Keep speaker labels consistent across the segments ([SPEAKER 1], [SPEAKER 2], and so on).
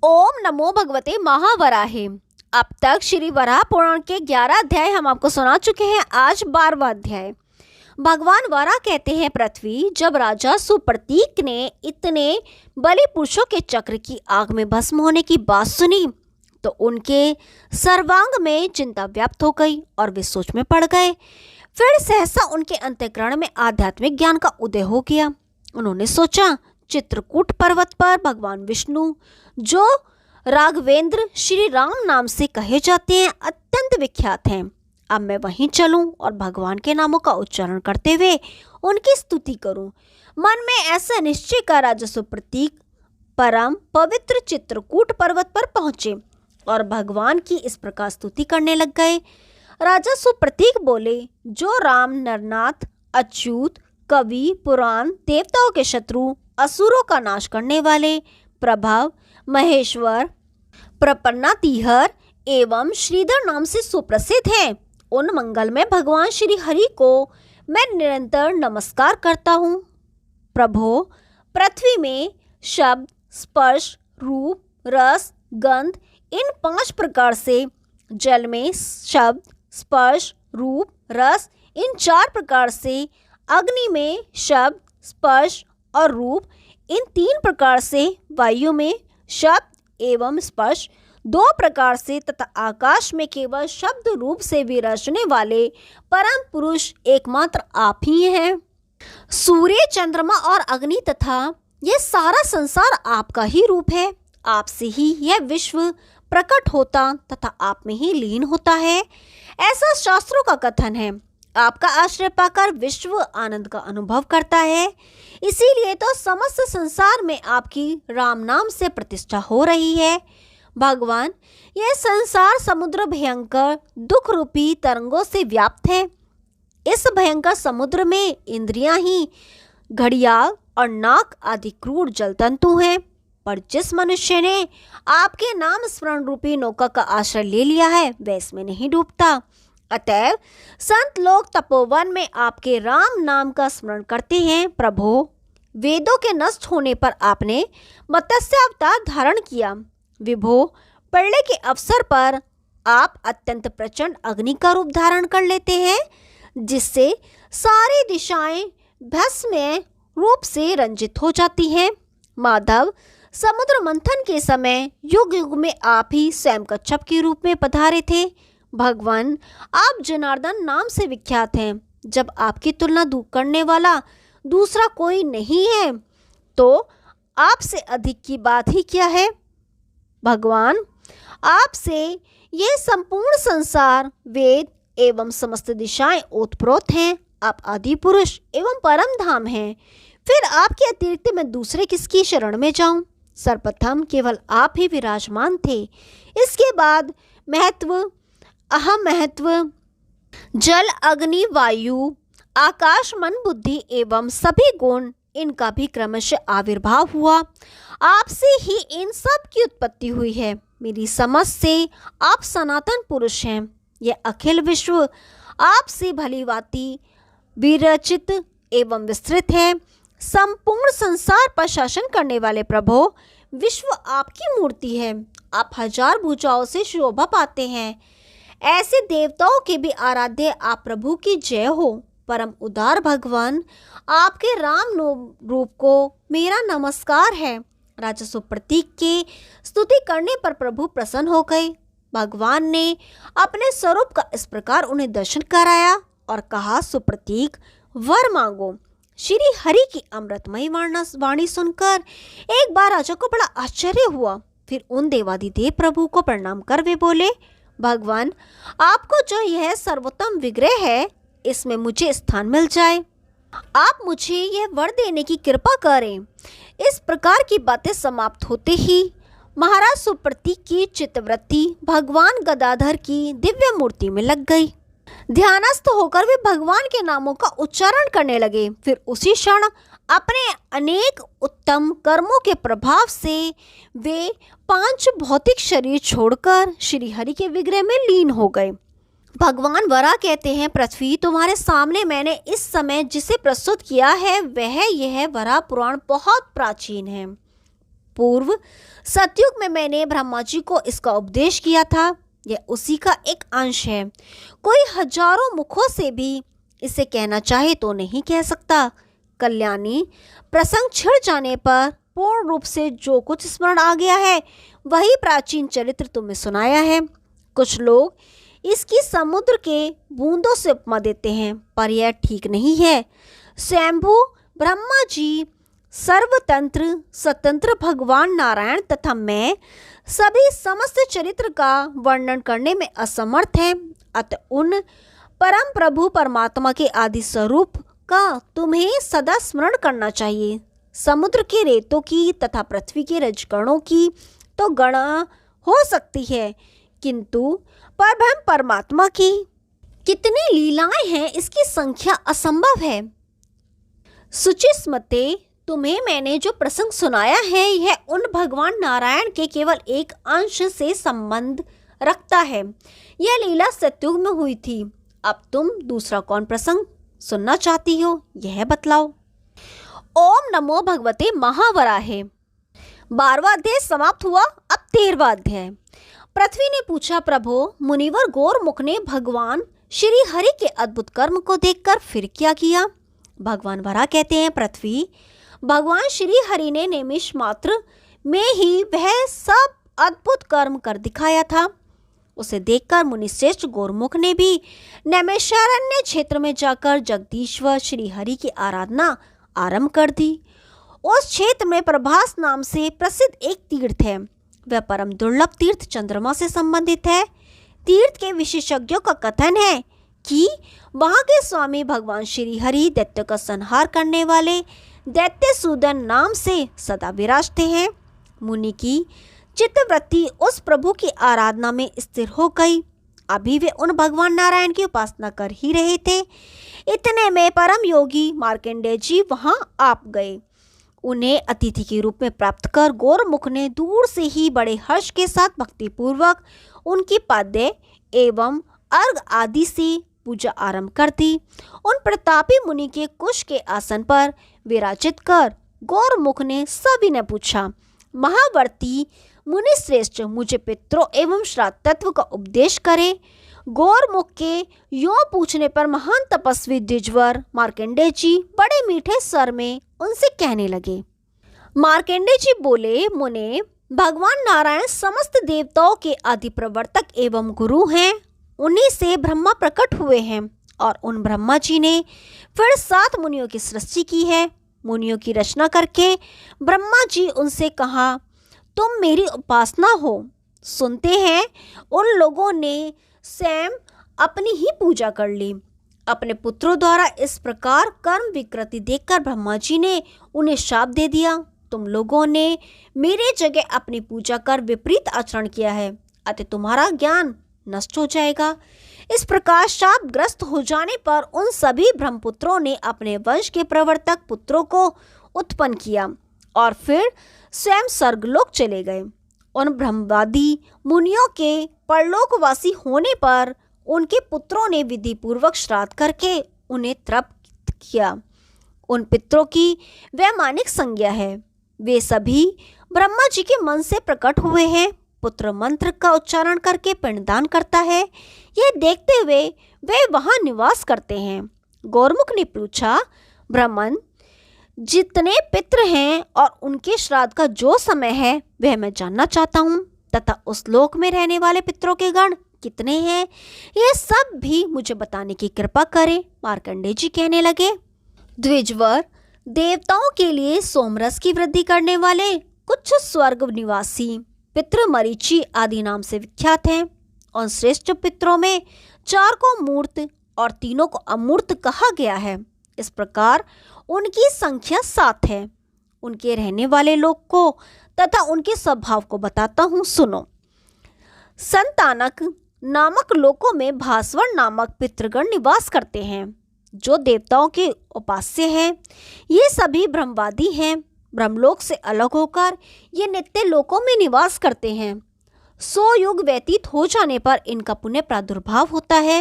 [SPEAKER 1] ओम नमो भगवते महावराहे। अब तक श्री वराह पुराण के 11 अध्याय हम आपको सुना चुके हैं। आज 12वां अध्याय। भगवान वराह कहते हैं, पृथ्वी, जब राजा सुप्रतीक ने इतने बलि पुरुषों के चक्र की आग में भस्म होने की बात सुनी तो उनके सर्वांग में चिंता व्याप्त हो गई और वे सोच में पड़ गए। फिर सहसा उनके अंतःकरण में आध्यात्मिक ज्ञान का उदय हो गया। उन्होंने सोचा, चित्रकूट पर्वत पर भगवान विष्णु, जो राघवेंद्र श्री राम नाम से कहे जाते हैं, अत्यंत विख्यात हैं। अब मैं वहीं चलूं और भगवान के नामों का उच्चारण करते हुए उनकी स्तुति करूं। मन में ऐसा निश्चय कर राजा सुप्रतीक परम पवित्र चित्रकूट पर्वत पर पहुंचे और भगवान की इस प्रकार स्तुति करने लग गए। राजा सुप्रतीक बोले, जो राम नरनाथ, अच्युत, कवि, पुराण, देवताओं के शत्रु, असुरों का नाश करने वाले, प्रभव, महेश्वर, प्रपन्नातीहर एवं श्रीधर नाम से सुप्रसिद्ध हैं, उन मंगलमय भगवान श्री हरि को मैं निरंतर नमस्कार करता हूँ। प्रभो, पृथ्वी में शब्द, स्पर्श, रूप, रस, गंध, इन 5 प्रकार से, जल में शब्द, स्पर्श, रूप, रस, इन 4 प्रकार से, अग्नि में शब्द, स्पर्श और रूप, इन 3 प्रकार से, वायु में शब्द एवं स्पर्श 2 प्रकार से तथा आकाश में केवल शब्द रूप से विराजने वाले परम पुरुष एकमात्र आप ही हैं। सूर्य, चंद्रमा और अग्नि तथा यह सारा संसार आपका ही रूप है। आपसे ही यह विश्व प्रकट होता तथा आप में ही लीन होता है, ऐसा शास्त्रों का कथन है। आपका आश्रय पाकर विश्व आनंद का अनुभव करता है, इसीलिए तो समस्त संसार में आपकी राम नाम से प्रतिष्ठा हो रही है। भगवान, यह संसार समुद्र भयंकर दुख रूपी तरंगों से व्याप्त है। इस भयंकर समुद्र में इंद्रियां ही घड़ियाल और नाग आदि क्रूर जलतंतु हैं, पर जिस मनुष्य ने आपके नाम स्मरण रूपी नौका का आश्रय ले लिया है वह इसमें नहीं डूबता। अतएव संत लोग तपोवन में आपके राम नाम का स्मरण करते हैं। प्रभो, वेदों के नष्ट होने पर आपने मत्स्य अवतार धारण किया। विभो, प्रलय के अवसर पर आप अत्यंत प्रचंड अग्नि का रूप धारण कर लेते हैं, जिससे सारी दिशाएं भस्म रूप से रंजित हो जाती हैं। माधव, समुद्र मंथन के समय युग युग में आप ही स्वयं कच्छप के रूप में पधारे थे। भगवान, आप जनार्दन नाम से विख्यात हैं। जब आपकी तुलना करने वाला दूसरा कोई नहीं है तो आपसे अधिक की बात ही क्या है। भगवान, आपसे यह संपूर्ण संसार, वेद एवं समस्त दिशाएं ओतप्रोत हैं। आप आदि पुरुष एवं परम धाम हैं। फिर आपके अतिरिक्त मैं दूसरे किसकी शरण में जाऊं। सर्वप्रथम केवल आप ही विराजमान थे, इसके बाद महत्व, अहम महत्व, जल, अग्नि, वायु, आकाश, मन, बुद्धि एवं सभी गुण, इनका भी क्रमशः आविर्भाव हुआ। आपसे ही इन सब की उत्पत्ति हुई है। मेरी समझ से आप सनातन पुरुष हैं। यह अखिल विश्व आपसे भलीभांति विरचित एवं विस्तृत है। संपूर्ण संसार पर शासन करने वाले प्रभो, विश्व आपकी मूर्ति है। आप 1000 भुजाओं से शोभा पाते हैं। ऐसे देवताओं के भी आराध्य आप प्रभु की जय हो। परम उदार भगवान, आपके राम रूप को मेरा नमस्कार है। राजा सुप्रतीक के स्तुति करने पर प्रभु प्रसन्न हो गए। भगवान ने अपने स्वरूप का इस प्रकार उन्हें दर्शन कराया और कहा, सुप्रतीक, वर मांगो। श्री हरि की अमृतमयी वाणी सुनकर एक बार राजा को बड़ा आश्चर्य हुआ। फिर उन देवाधिदेव प्रभु को प्रणाम कर वे बोले, भगवान, आपको जो यह सर्वोत्तम विग्रह है, इसमें मुझे स्थान मिल जाए। आप मुझे यह वर देने की कृपा करें। इस प्रकार की बातें समाप्त होते ही महाराज सुप्रतीक की चित्तवृत्ति भगवान गदाधर की दिव्य मूर्ति में लग गई। ध्यानस्थ होकर वे भगवान के नामों का उच्चारण करने लगे। फिर उसी क्षण अपने अनेक उत्तम कर्मों के प्रभाव से वे 5 भौतिक शरीर छोड़कर श्री हरि के विग्रह में लीन हो गए। भगवान वराह कहते हैं, पृथ्वी, तुम्हारे सामने मैंने इस समय जिसे प्रस्तुत किया है वह यह वराह पुराण बहुत प्राचीन है। पूर्व सतयुग में मैंने ब्रह्मा जी को इसका उपदेश किया था। यह उसी का एक अंश है। कोई हजारों मुखों से भी इसे कहना चाहे तो नहीं कह सकता। कल्याणी, प्रसंग छिड़ जाने पर पूर्ण रूप से जो कुछ स्मरण आ गया है वही प्राचीन चरित्र तुम्हें सुनाया है। कुछ लोग इसकी समुद्र के बूंदों से उपमा देते हैं, पर यह ठीक नहीं है। स्वयंभू ब्रह्मा जी, सर्वतंत्र स्वतंत्र भगवान नारायण तथा मैं सभी समस्त चरित्र का वर्णन करने में असमर्थ हैं। अतः उन परम प्रभु परमात्मा के आदि स्वरूप का तुम्हें सदा स्मरण करना चाहिए। समुद्र के रेतों की तथा पृथ्वी के रजकणों की तो गणना हो सकती है, किंतु परब्रह्म परमात्मा की कितनी लीलाएं हैं इसकी संख्या असंभव है। सुचिस्मते, तुम्हें मैंने जो प्रसंग सुनाया है यह उन भगवान नारायण के केवल एक अंश से संबंध रखता है। यह लीला सतयुग में हुई थी। अब तुम दूसरा कौन प्रसंग सुनना चाहती हो यह बतलाओ। ओम नमो भगवते महावराहे। 12वां अध्याय समाप्त हुआ। अब 13वां अध्याय। पृथ्वी ने पूछा, प्रभो, मुनिवर गौरमुख ने भगवान श्री हरि के अद्भुत कर्म को देखकर फिर क्या किया? भगवान वराह कहते हैं, पृथ्वी, भगवान श्री हरि ने निमिष मात्र में ही वह सब अद्भुत कर्म कर दिखाया था। उसे देखकर मुनिश्रेष्ठ गौरमुख ने भी नैमिषारण्य क्षेत्र में जाकर जगदीश्वर श्री हरि की आराधना आरंभ कर दी। उस क्षेत्र में प्रभास नाम से प्रसिद्ध एक तीर्थ है। वह परम दुर्लभ तीर्थ चंद्रमा से संबंधित है। तीर्थ के विशेषज्ञों का कथन है कि वहां के स्वामी भगवान श्री हरि दैत्य का संहार करने वाले दैत्य सूदन नाम से सदा विराजते हैं। मुनि की चित्तवृत्ति उस प्रभु की आराधना में स्थिर हो गई। अभी वे उन भगवान नारायण की उपासना कर ही रहे थे। इतने में परम योगी मार्कंडेय जी वहां आ गए। उन्हें अतिथि के रूप में प्राप्त कर गौरमुख ने दूर से ही बड़े हर्ष के साथ भक्तिपूर्वक उनकी पाद्य एवं अर्घ आदि से पूजा आरंभ कर दी। उन प्रतापी मुनि के कुश के आसन पर विराजित कर गौरमुख ने सभी ने पूछा, महावर्ती मुनि श्रेष्ठ, मुझे पितरों एवं श्राद्ध तत्व का उपदेश करे। गौरमुख के यों पूछने पर महान तपस्वी द्विजवर मार्कंडेय जी बड़े मीठे स्वर में उनसे कहने लगे। मार्कंडेय जी बोले, मुने, भगवान नारायण समस्त देवताओं के आदि प्रवर्तक एवं गुरु हैं। उन्हीं से ब्रह्मा प्रकट हुए हैं और उन ब्रह्मा जी ने फिर 7 मुनियों की सृष्टि की है। मुनियों की रचना करके ब्रह्मा जी उनसे कहा, तुम मेरी उपासना हो। सुनते हैं उन लोगों ने स्वयं अपनी ही पूजा कर ली। अपने पुत्रों द्वारा इस प्रकार कर्म विकृति देखकर ब्रह्मा जी ने उन्हें शाप दे दिया। तुम लोगों ने मेरे जगह अपनी पूजा कर विपरीत आचरण किया है, अतः तुम्हारा ज्ञान नष्ट हो जाएगा। इस प्रकार शापग्रस्त हो जाने पर उन सभी ब्रह्मपुत्रों ने अपने वंश के प्रवर्तक पुत्रों को उत्पन्न किया और फिर स्वयं स्वर्गलोक चले गए। उन ब्रह्मवादी मुनियों के परलोकवासी होने पर उनके पुत्रों ने विधि पूर्वक श्राद्ध करके उन्हें तृप्त किया। उन पितरों की वैमानिक संज्ञा है। वे सभी ब्रह्मा जी के मन से प्रकट हुए हैं। पुत्र मंत्र का उच्चारण करके पिंडदान करता है। यह देखते हुए वे वहां निवास करते हैं। गौरमुख ने पूछा, ब्राह्मण, जितने पितृ हैं और उनके श्राद्ध का जो समय है वह मैं जानना चाहता हूँ, तथा उस लोक में रहने वाले पितरों के गण कितने हैं, यह सब भी मुझे बताने की कृपा करें। मार्कंडेय जी कहने लगे, द्विजवर, देवताओं के लिए सोमरस की वृद्धि करने वाले कुछ स्वर्ग निवासी पितृ मरीचि आदि नाम से विख्यात हैं। और श्रेष्ठ पितरों में 4 को मूर्त और 3 को अमूर्त कहा गया है। इस प्रकार उनकी संख्या 7 है। उनके रहने वाले लोग को तथा उनके स्वभाव को बताता हूँ, सुनो। संतानक नामक लोकों में भास्वर नामक पितृगण निवास करते हैं, जो देवताओं के उपास्य हैं। ये सभी ब्रह्मवादी हैं। ब्रह्मलोक से अलग होकर ये नित्य लोकों में निवास करते हैं। 100 युग व्यतीत हो जाने पर इनका पुनः प्रादुर्भाव होता है।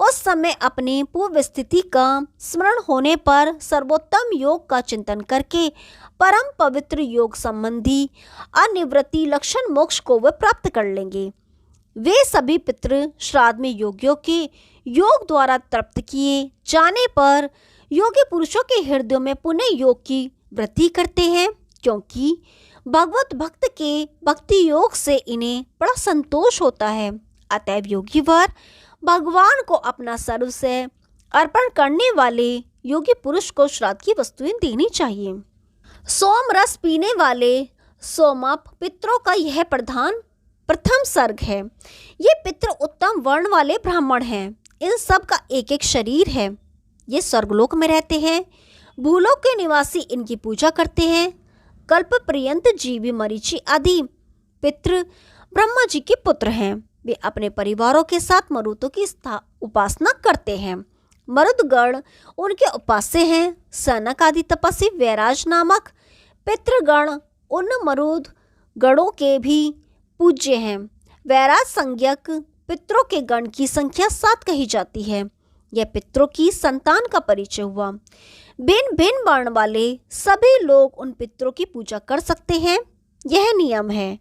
[SPEAKER 1] उस समय अपनी पूर्व स्थिति का स्मरण होने पर सर्वोत्तम योग का चिंतन करके परम पवित्र योग संबंधी अनिवृत्ति लक्षण मोक्ष को वे प्राप्त कर लेंगे। वे सभी पितृ श्राद्ध में योगियों के योग द्वारा तृप्त किए जाने पर योगी पुरुषों के हृदयों में पुनः योग की वृद्धि करते हैं, क्योंकि भगवत भक्त के भक्ति योग से इन्हें बड़ा संतोष होता है। अतएव योगी वर भगवान को अपना सर्वस्व अर्पण करने वाले योगी पुरुष को श्राद्ध की वस्तुएं देनी चाहिए। सोम रस पीने वाले सोमप पितरों का यह प्रथम सर्ग है। ये पितर उत्तम वर्ण वाले ब्राह्मण हैं। इन सब का एक एक शरीर है। ये स्वर्गलोक में रहते हैं। भूलोक के निवासी इनकी पूजा करते हैं। कल्प पर्यंत जीवी मरीचि आदि पितृ ब्रह्मा जी के पुत्र हैं। वे अपने परिवारों के साथ मरुतों की उपासना करते हैं। मरुदगण उनके उपास्य हैं। सनक आदि तपस्वी वैराज नामक पितृगण उन मरुद गणों के भी पूज्य हैं। वैराज संज्ञक पितरों के गण की संख्या 7 कही जाती है। यह पितरों की संतान का परिचय हुआ। भिन्न भिन्न वर्ण वाले सभी लोग उन पितरों की पूजा कर सकते हैं। यह नियम है।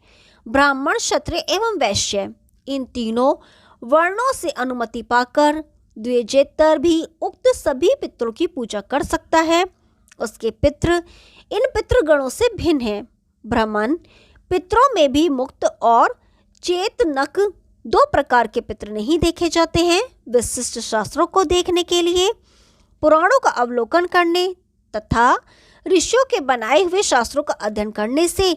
[SPEAKER 1] ब्राह्मण, क्षत्रिय एवं वैश्य इन तीनों वर्णों से अनुमति पाकर द्विजेतर भी उक्त सभी पितरों की पूजा कर सकता है। उसके पितृ इन पितृगणों से भिन्न है। ब्राह्मण पितरों में भी मुक्त और चेतनक 2 प्रकार के पितृ नहीं देखे जाते हैं। विशिष्ट शास्त्रों को देखने के लिए पुराणों का अवलोकन करने तथा ऋषियों के बनाए हुए शास्त्रों का अध्ययन करने से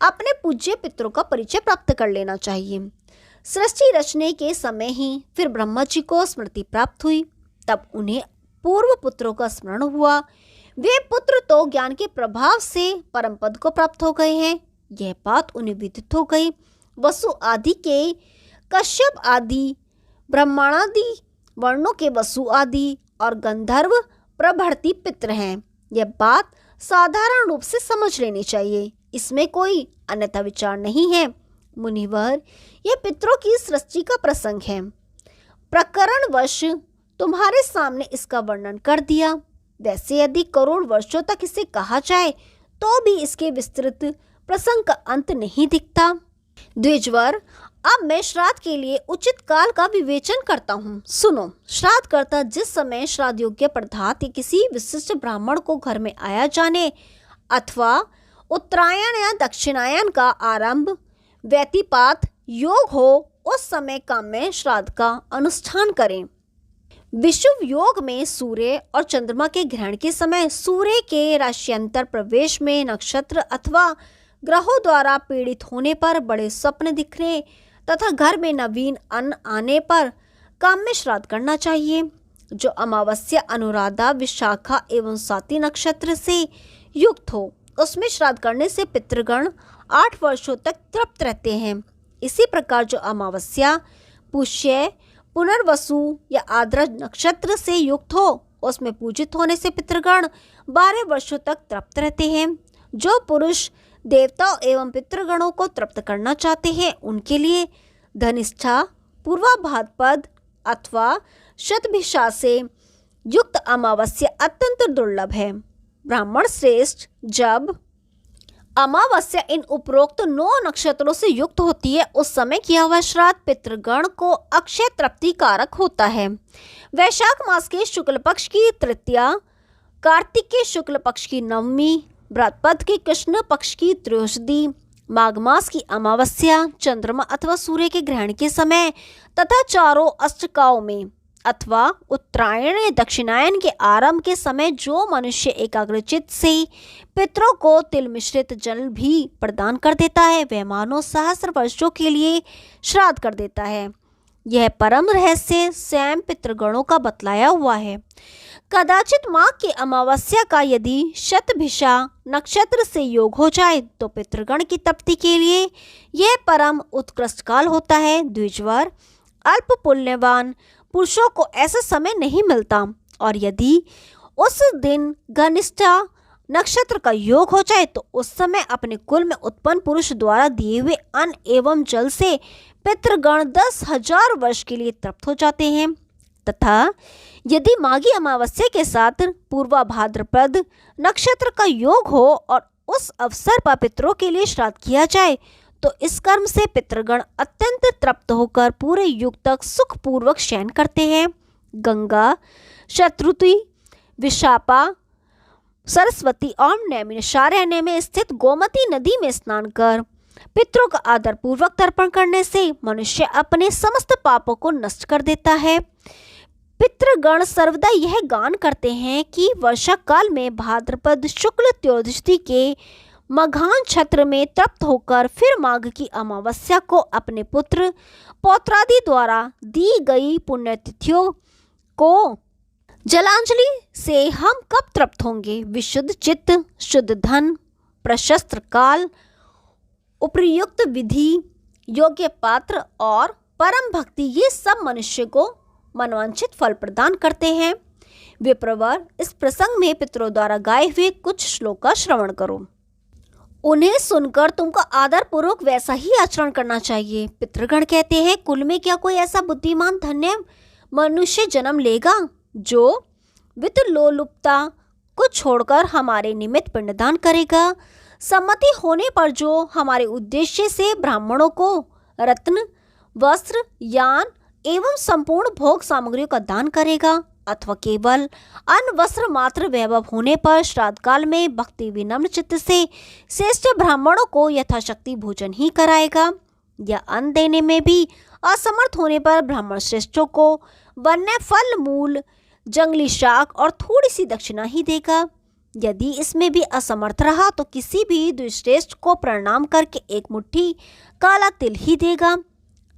[SPEAKER 1] अपने पूज्य पितरों का परिचय प्राप्त कर लेना चाहिए। सृष्टि रचने के समय ही फिर ब्रह्मा जी को स्मृति प्राप्त हुई। तब उन्हें पूर्व पुत्रों का स्मरण हुआ। वे पुत्र तो ज्ञान के प्रभाव से परम पद को प्राप्त हो गए हैं। यह बात उन्हें विदित हो गई। वसु आदि के कश्यप आदि, ब्रह्माणादि वर्णों के वसु आदि और गंधर्व प्रभृति पितृ हैं। यह बात साधारण रूप से समझ लेनी चाहिए। इसमें कोई अन्यथा विचार नहीं है। मुनिवर, यह पितरों की सृष्टि का प्रसंग है। प्रकरणवश तुम्हारे सामने इसका वर्णन कर दिया। वैसे यदि करोड़ वर्षों तक इसे कहा जाए तो भी इसके विस्तृत प्रसंग का अंत नहीं दिखता। द्विजवर, अब मैं श्राद्ध के लिए उचित काल का विवेचन करता हूँ। सुनो। श्राद्ध करता जिस समय श्राद्ध योग्य पदार्थ किसी विशिष्ट ब्राह्मण को घर में आया जाने अथवा उत्तरायण या दक्षिणायन का आरंभ व्यतिपात योग हो, उस समय काम में श्राद्ध का अनुष्ठान करें। विषुव योग में सूर्य और चंद्रमा के ग्रहण के समय सूर्य के राश्यंतर प्रवेश में नक्षत्र अथवा ग्रहों द्वारा पीड़ित होने पर बड़े स्वप्न दिखने तथा घर में नवीन अन्न आने पर काम में श्राद्ध करना चाहिए। जो अमावस्या, अनुराधा, विशाखा एवं स्वाति नक्षत्र से युक्त हो, उसमें श्राद्ध करने से पितृगण 8 वर्षों तक तृप्त रहते हैं। इसी प्रकार जो अमावस्या, पुष्य, पुनर्वसु या आर्द्रा नक्षत्र से युक्त हो, उसमें पूजित होने से पितृगण 12 वर्षों तक तृप्त रहते हैं। जो पुरुष देवताओं एवं पितृगणों को तृप्त करना चाहते हैं, उनके लिए धनिष्ठा, पूर्वा भाद्रपद अथवा शतभिषा से युक्त अमावस्या अत्यंत दुर्लभ है। ब्राह्मण श्रेष्ठ, जब अमावस्या इन उपरोक्त 9 नक्षत्रों से युक्त होती है, उस समय किया हुआ श्राद्ध पितृगण को अक्षय तृप्ति कारक होता है। वैशाख मास के शुक्ल पक्ष की तृतीया, कार्तिक के शुक्ल पक्ष की नवमी, भाद्रपद के कृष्ण पक्ष की त्रयोदशी, माघ मास की अमावस्या, चंद्रमा अथवा सूर्य के ग्रहण के समय तथा चारों अष्टकाओं में अथवा उत्तरायण या दक्षिणायन के आरंभ के समय जो मनुष्य एकाग्रचित्त से पितरों को तिल मिश्रित जल भी प्रदान कर देता है, वह मानो सहस्र वर्षों के लिए श्राद्ध कर देता है। यह परम रहस्य स्वयं पितृगणों का बतलाया हुआ है। कदाचित माघ की अमावस्या का यदि शतभिषा नक्षत्र से योग हो जाए तो पितृगण की तृप्ति के लिए यह परम उत्कृष्ट काल होता है। द्विजवर, अल्प पुण्यवान पुरुषों को ऐसा समय नहीं मिलता, और यदि उस दिन घनिष्ठा नक्षत्र का योग हो जाए तो उस समय अपने कुल में उत्पन्न पुरुष द्वारा दिए हुए अन्न एवं जल से पितृगण 10,000 वर्ष के लिए तृप्त हो जाते हैं। तथा यदि माघी अमावस्या के साथ पूर्वा भाद्रपद नक्षत्र का योग हो और उस अवसर पर पितरों के लिए श्राद्ध किया जाए तो इस कर्म से पितृगण अत्यंत तृप्त होकर पूरे युग तक सुखपूर्वक शयन करते हैं। गंगा, शत्रुति, विशापा, सरस्वती और नैमिषारण्य में स्थित गोमती नदी में स्नान कर पितरों का आदर पूर्वक तर्पण करने से मनुष्य अपने समस्त पापों को नष्ट कर देता है। पितृगण सर्वदा यह गान करते हैं कि वर्षा काल में भाद्रपद शुक्ल त्रयोदशी के मघान छत्र में तृप्त होकर फिर माघ की अमावस्या को अपने पुत्र पौत्रादि द्वारा दी गई पुण्यतिथियों को जलांजलि से हम कब तृप्त होंगे। विशुद्ध चित्त, शुद्ध धन, प्रशस्त काल, उपयुक्त विधि, योग्य पात्र और परम भक्ति, ये सब मनुष्य को मनवांछित फल प्रदान करते हैं। विप्रवर, इस प्रसंग में पितरों द्वारा गाए हुए कुछ श्लोक का श्रवण करो। उन्हें सुनकर तुमको आदर पूर्वक वैसा ही आचरण करना चाहिए। पितृगण कहते हैं, कुल में क्या कोई ऐसा बुद्धिमान धन्य मनुष्य जन्म लेगा जो वित्तलोलुपता को छोड़कर हमारे निमित्त पिंडदान करेगा। सम्मति होने पर जो हमारे उद्देश्य से ब्राह्मणों को रत्न, वस्त्र, यान एवं संपूर्ण भोग सामग्रियों का दान करेगा, अथवा केवल अन्न वस्त्र मात्र वैभव होने पर श्राद्ध काल में भक्ति विनम्र चित्त से श्रेष्ठ ब्राह्मणों को यथाशक्ति भोजन ही कराएगा, या अन्न देने में भी असमर्थ होने पर ब्राह्मण श्रेष्ठों को वन्य फल, मूल, जंगली शाक और थोड़ी सी दक्षिणा ही देगा। यदि इसमें भी असमर्थ रहा तो किसी भी द्विश्रेष्ठ को प्रणाम करके एक मुट्ठी काला तिल ही देगा,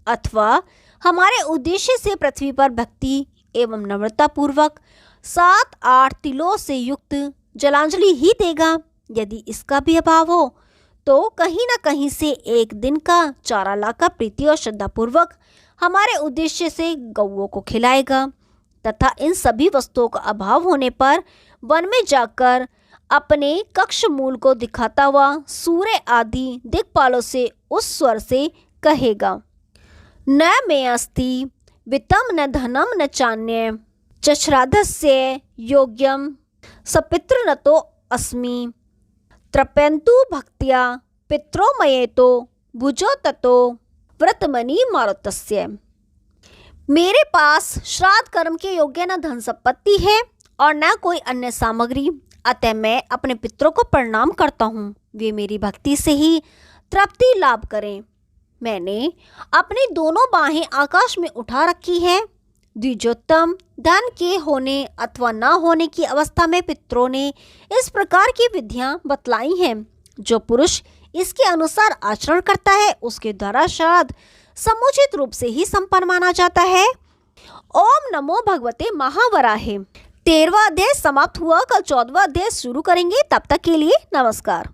[SPEAKER 1] अथवा हमारे उद्देश्य से पृथ्वी पर भक्ति एवं नम्रता पूर्वक 7-8 तिलों से युक्त जलांजलि ही देगा। यदि इसका भी अभाव हो तो कहीं न कहीं से एक दिन का चारा लाकर प्रीति और श्रद्धा पूर्वक हमारे उद्देश्य से गौओं को खिलाएगा, तथा इन सभी वस्तुओं का अभाव होने पर वन में जाकर अपने कक्ष मूल को दिखाता हुआ सूर्य आदि दिक्पालों से उस स्वर से कहेगा, न मे अस्ति वित्तम न धनम न चान्य च श्राद्धस्य योग्यम सपितृ न तो अस्मि तृप्यन्तु भक्त्या पित्रो मयेतो भुजो ततो व्रतमनि मारुतस्य। मेरे पास श्राद्ध कर्म के योग्य न धन संपत्ति है और न कोई अन्य सामग्री, अतः मैं अपने पितरों को प्रणाम करता हूँ, वे मेरी भक्ति से ही तृप्ति लाभ करें। मैंने अपनी दोनों बाहें आकाश में उठा रखी है। द्विजोत्तम धन के होने अथवा न होने की अवस्था में पितरों ने इस प्रकार की विधियां बतलाई हैं। जो पुरुष इसके अनुसार आचरण करता है उसके द्वारा श्राद्ध समुचित रूप से ही संपन्न माना जाता है। ओम नमो भगवते महावराहे। 13वां अध्याय समाप्त हुआ। कल 14वां अध्याय शुरू करेंगे। तब तक के लिए नमस्कार।